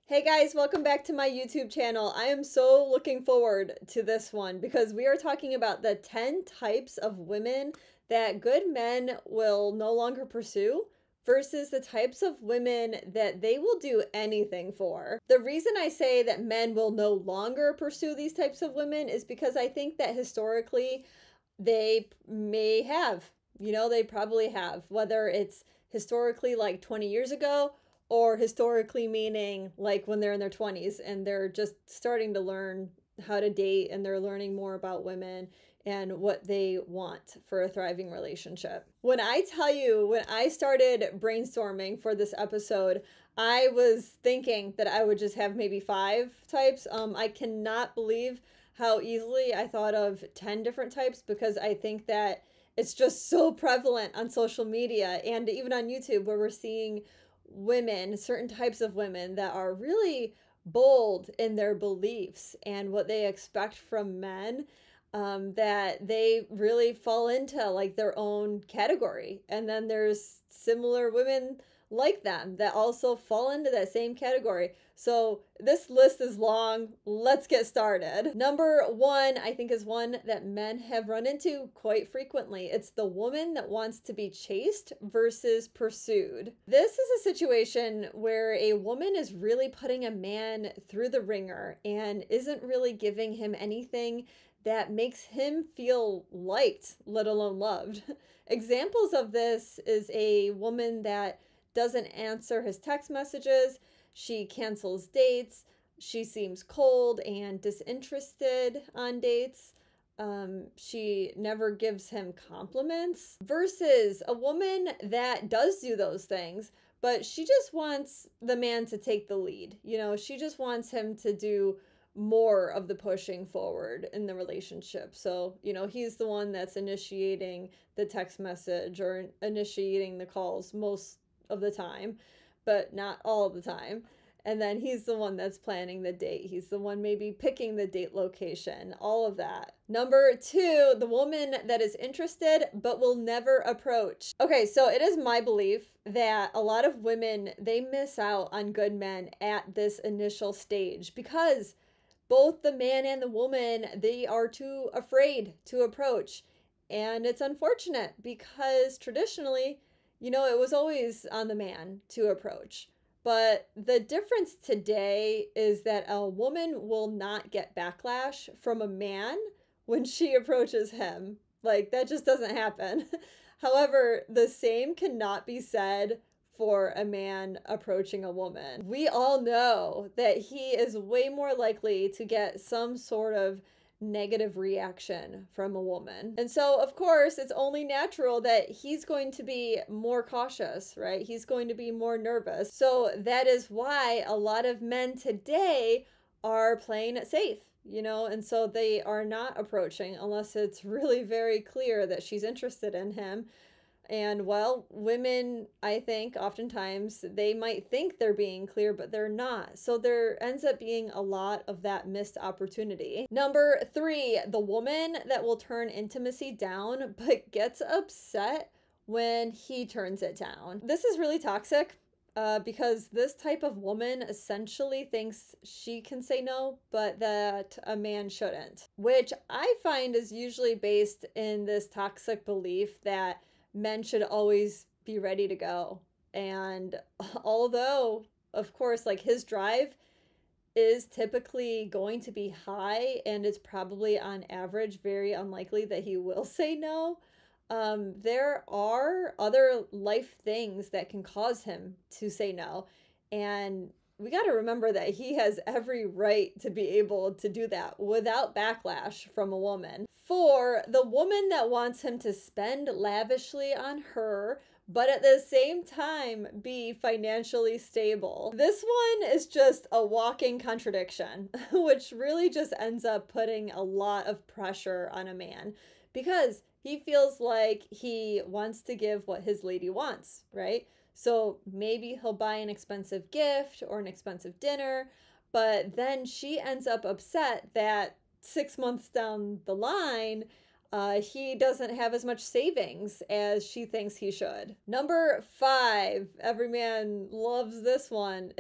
Hey guys, welcome back to my YouTube channel. I am so looking forward to this one because we are talking about the 10 types of women that good men will no longer pursue versus the types of women that they will do anything for. The reason I say that men will no longer pursue these types of women is because I think that historically they may have, they probably have, whether it's historically like 20 years ago or historically meaning like when they're in their 20s and they're just starting to learn how to date and they're learning more about women and what they want for a thriving relationship. When I tell you, when I started brainstorming for this episode, I was thinking that I would just have maybe 5 types. I cannot believe how easily I thought of 10 different types because I think that it's just so prevalent on social media and even on YouTube where we're seeing women, certain types of women that are really bold in their beliefs and what they expect from men, that they really fall into like their own category. And then there's similar women like them that also fall into that same category. So this list is long. Let's get started. Number 1, I think, is one that men have run into quite frequently. It's the woman that wants to be chased versus pursued. This is a situation where a woman is really putting a man through the ringer and isn't really giving him anything that makes him feel liked, let alone loved. Examples of this is a woman that doesn't answer his text messages, she cancels dates, she seems cold and disinterested on dates, she never gives him compliments, versus a woman that does do those things, but she just wants the man to take the lead. She just wants him to do more of the pushing forward in the relationship. So, he's the one that's initiating the text message or initiating the calls most of the time, but not all of the time. And then he's the one that's planning the date. He's the one maybe picking the date location, all of that. Number 2, the woman that is interested but will never approach. Okay, so it is my belief that a lot of women, they miss out on good men at this initial stage because both the man and the woman, they are too afraid to approach. And it's unfortunate because traditionally, it was always on the man to approach. But the difference today is that a woman will not get backlash from a man when she approaches him. Like, that just doesn't happen. However, the same cannot be said for a man approaching a woman. We all know that he is way more likely to get some sort of negative reaction from a woman. And so, of course, it's only natural that he's going to be more cautious, right? He's going to be more nervous. So that is why a lot of men today are playing it safe, and so they are not approaching unless it's really very clear that she's interested in him. And well, women, I think oftentimes they might think they're being clear, but they're not. So there ends up being a lot of that missed opportunity. Number 3, the woman that will turn intimacy down, but gets upset when he turns it down. This is really toxic. Because this type of woman essentially thinks she can say no, but that a man shouldn't, which I find is usually based in this toxic belief that men should always be ready to go. And although, of course, like his drive is typically going to be high and it's probably on average very unlikely that he will say no, there are other life things that can cause him to say no. And we got to remember that he has every right to be able to do that without backlash from a woman. 4, the woman that wants him to spend lavishly on her, but at the same time be financially stable. This one is just a walking contradiction, which really just ends up putting a lot of pressure on a man because he feels like he wants to give what his lady wants, right? So maybe he'll buy an expensive gift or an expensive dinner, but then she ends up upset that 6 months down the line, He doesn't have as much savings as she thinks he should. Number 5, every man loves this one.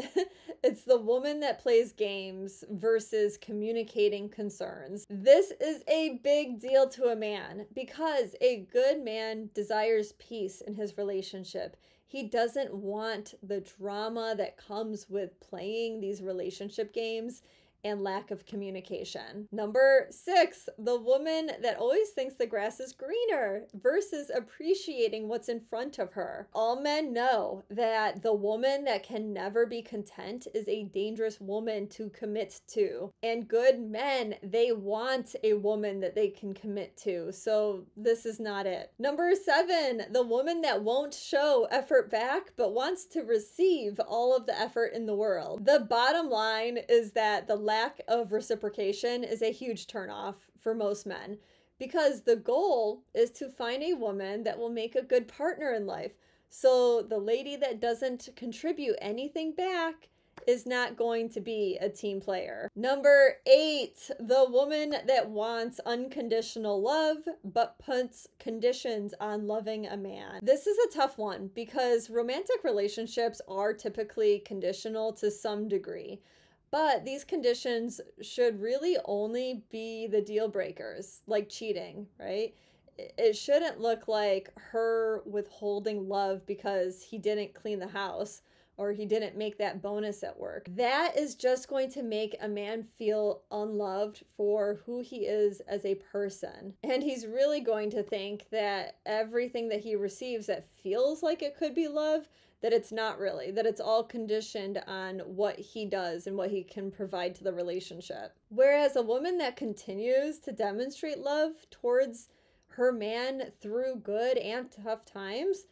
It's the woman that plays games versus communicating concerns. This is a big deal to a man because a good man desires peace in his relationship. He doesn't want the drama that comes with playing these relationship games and lack of communication. Number 6, the woman that always thinks the grass is greener versus appreciating what's in front of her. All men know that the woman that can never be content is a dangerous woman to commit to. And good men, they want a woman that they can commit to. So this is not it. Number 7, the woman that won't show effort back but wants to receive all of the effort in the world. The bottom line is that the lack of reciprocation is a huge turnoff for most men because the goal is to find a woman that will make a good partner in life. So the lady that doesn't contribute anything back is not going to be a team player. Number 8, the woman that wants unconditional love but puts conditions on loving a man. This is a tough one because romantic relationships are typically conditional to some degree. But these conditions should really only be the deal breakers, like cheating, right? It shouldn't look like her withholding love because he didn't clean the house or he didn't make that bonus at work. That is just going to make a man feel unloved for who he is as a person. And he's really going to think that everything that he receives that feels like it could be love, that it's not really, that it's all conditioned on what he does and what he can provide to the relationship. Whereas a woman that continues to demonstrate love towards her man through good and tough times,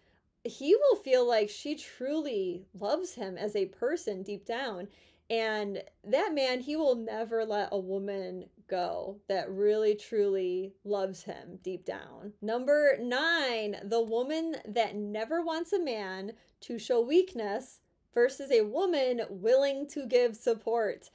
he will feel like she truly loves him as a person deep down. And that man, he will never let a woman go that really truly loves him deep down. Number 9, the woman that never wants a man to show weakness versus a woman willing to give support.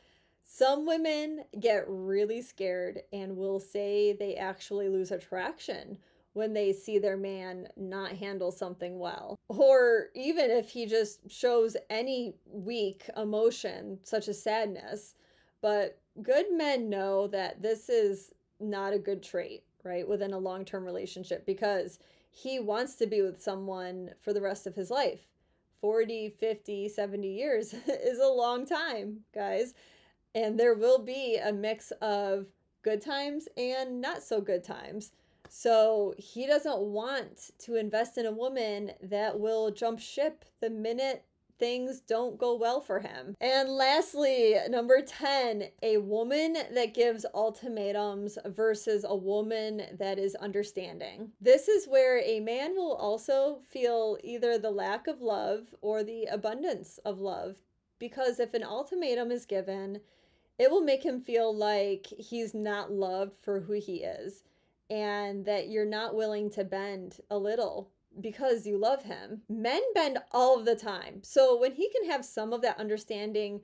Some women get really scared and will say they actually lose attraction when they see their man not handle something well. Or even if he just shows any weak emotion, such as sadness. But good men know that this is not a good trait, right, within a long-term relationship because he wants to be with someone for the rest of his life. 40, 50, 70 years is a long time, guys. And there will be a mix of good times and not so good times. So he doesn't want to invest in a woman that will jump ship the minute things don't go well for him. And lastly, number 10, a woman that gives ultimatums versus a woman that is understanding. This is where a man will also feel either the lack of love or the abundance of love. Because if an ultimatum is given, it will make him feel like he's not loved for who he is and that you're not willing to bend a little because you love him. Men bend all of the time. So when he can have some of that understanding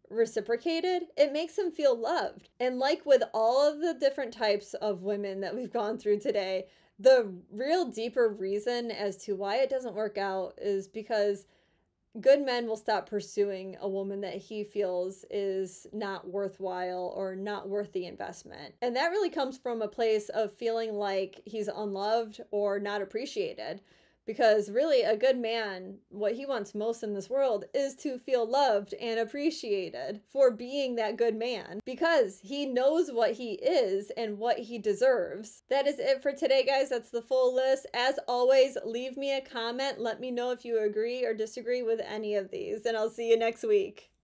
reciprocated, it makes him feel loved. And like with all of the different types of women that we've gone through today, the real deeper reason as to why it doesn't work out is because good men will stop pursuing a woman that he feels is not worthwhile or not worth the investment. And that really comes from a place of feeling like he's unloved or not appreciated. Because really, a good man, what he wants most in this world is to feel loved and appreciated for being that good man. Because he knows what he is and what he deserves. That is it for today, guys. That's the full list. As always, leave me a comment. Let me know if you agree or disagree with any of these. And I'll see you next week.